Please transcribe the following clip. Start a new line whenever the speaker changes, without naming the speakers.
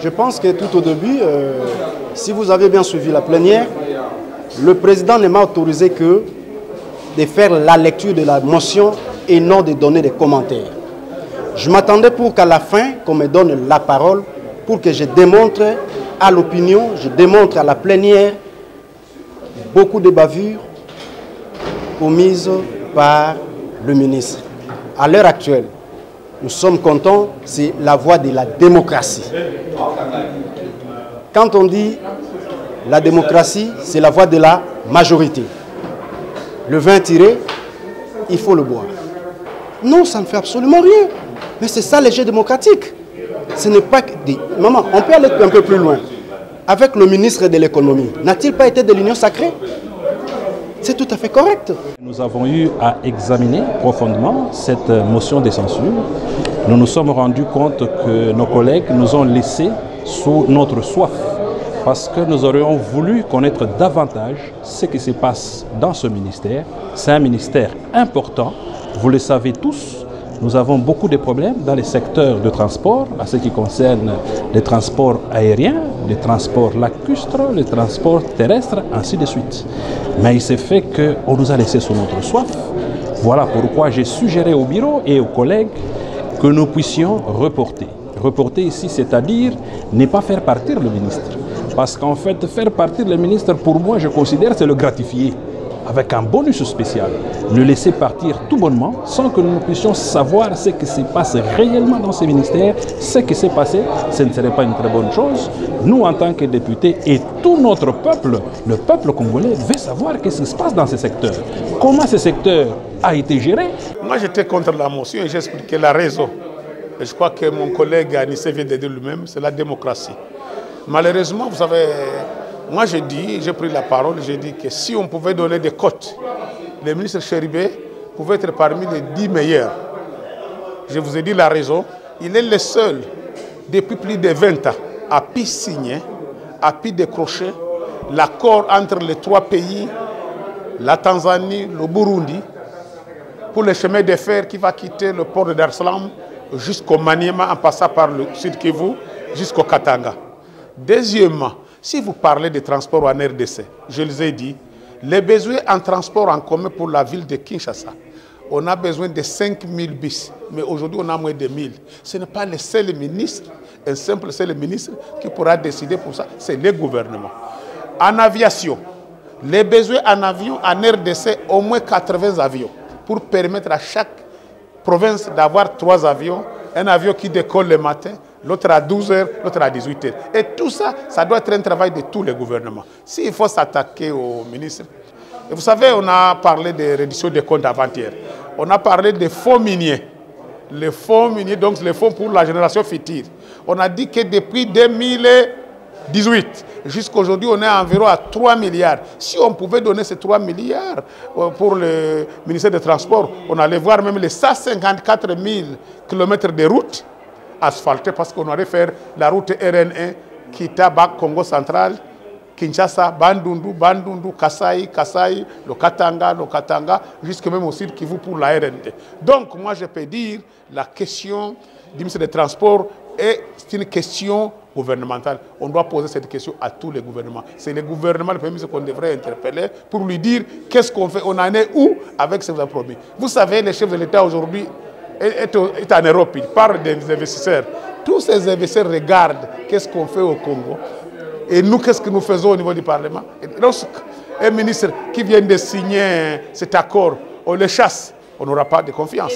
Je pense que tout au début, si vous avez bien suivi la plénière, le président ne m'a autorisé que de faire la lecture de la motion et non de donner des commentaires. Je m'attendais pour qu'à la fin, qu'on me donne la parole pour que je démontre à l'opinion, je démontre à la plénière beaucoup de bavures commises par le ministre. À l'heure actuelle, nous sommes contents, c'est la voie de la démocratie. Quand on dit la démocratie, c'est la voie de la majorité. Le vin tiré, il faut le boire. Non, ça ne fait absolument rien. Mais c'est ça les jeux démocratiques. Ce n'est pas que des... Maman, on peut aller un peu plus loin. Avec le ministre de l'économie, n'a-t-il pas été de l'union sacrée? C'est tout à fait correct.
Nous avons eu à examiner profondément cette motion de censure. Nous nous sommes rendus compte que nos collègues nous ont laissés sous notre soif parce que nous aurions voulu connaître davantage ce qui se passe dans ce ministère. C'est un ministère important, vous le savez tous. Nous avons beaucoup de problèmes dans les secteurs de transport, à ce qui concerne les transports aériens, les transports lacustres, les transports terrestres, ainsi de suite. Mais il s'est fait qu'on nous a laissé sous notre soif. Voilà pourquoi j'ai suggéré au bureau et aux collègues que nous puissions reporter. Reporter ici, c'est-à-dire ne pas faire partir le ministre. Parce qu'en fait, faire partir le ministre, pour moi, je considère c'est le gratifier. Avec un bonus spécial, le laisser partir tout bonnement sans que nous puissions savoir ce qui se passe réellement dans ces ministères, ce qui s'est passé, ce ne serait pas une très bonne chose. Nous, en tant que députés et tout notre peuple, le peuple congolais, veut savoir ce qui se passe dans ces secteurs. Comment ce secteur a été géré?
Moi, j'étais contre la motion et j'ai expliqué la raison. Et je crois que mon collègue Anissé vient de dire lui-même, c'est la démocratie. Malheureusement, vous savez... Moi, j'ai pris la parole, j'ai dit que si on pouvait donner des cotes, le ministre Chéribé pouvait être parmi les 10 meilleurs. Je vous ai dit la raison. Il est le seul, depuis plus de 20 ans, à pu signer, à pu décrocher l'accord entre les 3 pays, la Tanzanie, le Burundi, pour le chemin de fer qui va quitter le port de Dar es Salaam jusqu'au Maniema en passant par le Sud Kivu jusqu'au Katanga. Deuxièmement, si vous parlez de transport en RDC, je les ai dit, les besoins en transport en commun pour la ville de Kinshasa, on a besoin de 5000 bus, mais aujourd'hui on a moins de 1000. Ce n'est pas le seul ministre, un simple seul ministre qui pourra décider pour ça, c'est le gouvernement. En aviation, les besoins en avion en RDC, au moins 80 avions, pour permettre à chaque province d'avoir 3 avions, un avion qui décolle le matin, l'autre à 12 h, l'autre à 18 h. Et tout ça, ça doit être un travail de tous les gouvernements. S'il faut s'attaquer au ministre... Et vous savez, on a parlé de réduction des comptes avant-hier. On a parlé des fonds miniers. Les fonds miniers, donc les fonds pour la génération future. On a dit que depuis 2018, jusqu'à aujourd'hui, on est environ à 3 milliards. Si on pouvait donner ces 3 milliards pour le ministère des Transports, on allait voir même les 154 000 km de routes asphaltées parce qu'on aurait fait la route RN1 Kitaba, Congo central, Kinshasa, Bandundu, Bandundu, Kasai, Kasai, le Katanga, jusque même au sud Kivu pour la RND. Donc moi je peux dire la question du ministre des Transports c'est une question gouvernementale. On doit poser cette question à tous les gouvernements. C'est le gouvernement, le Premier ministre qu'on devrait interpeller pour lui dire qu'est-ce qu'on fait, on en est où avec ce que vous avez promis. Vous savez, le chef de l'État aujourd'hui est en Europe, il parle des investisseurs. Tous ces investisseurs regardent qu'est-ce qu'on fait au Congo. Et nous, qu'est-ce que nous faisons au niveau du Parlement? Un ministre qui vient de signer cet accord, on le chasse, on n'aura pas de confiance.